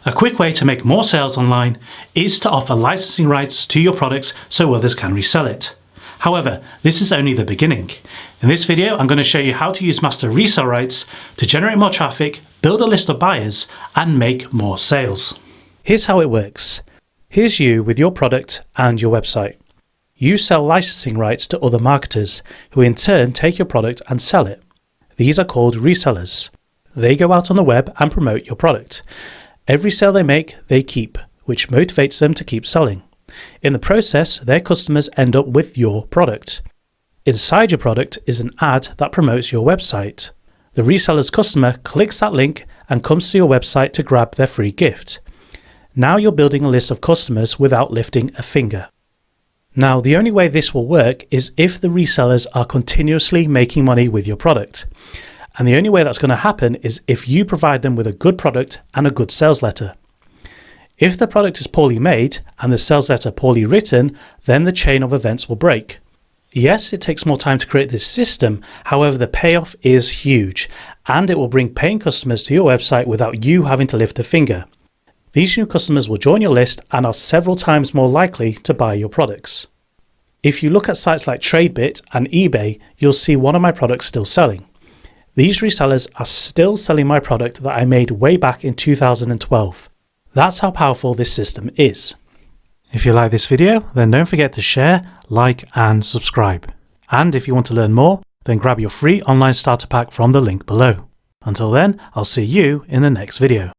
A quick way to make more sales online is to offer licensing rights to your products so others can resell it. However, this is only the beginning. In this video, I'm going to show you how to use master resale rights to generate more traffic, build a list of buyers, and make more sales. Here's how it works. Here's you with your product and your website. You sell licensing rights to other marketers who in turn take your product and sell it. These are called resellers. They go out on the web and promote your product. Every sale they make, they keep, which motivates them to keep selling. In the process, their customers end up with your product. Inside your product is an ad that promotes your website. The reseller's customer clicks that link and comes to your website to grab their free gift. Now you're building a list of customers without lifting a finger. Now, the only way this will work is if the resellers are continuously making money with your product. And the only way that's going to happen is if you provide them with a good product and a good sales letter. If the product is poorly made and the sales letter poorly written, then the chain of events will break. Yes, it takes more time to create this system, however the payoff is huge, and it will bring paying customers to your website without you having to lift a finger. These new customers will join your list and are several times more likely to buy your products. If you look at sites like TradeBit and eBay, you'll see one of my products still selling. These resellers are still selling my product that I made way back in 2012. That's how powerful this system is. If you like this video, then don't forget to share, like, and subscribe. And if you want to learn more, then grab your free online starter pack from the link below. Until then, I'll see you in the next video.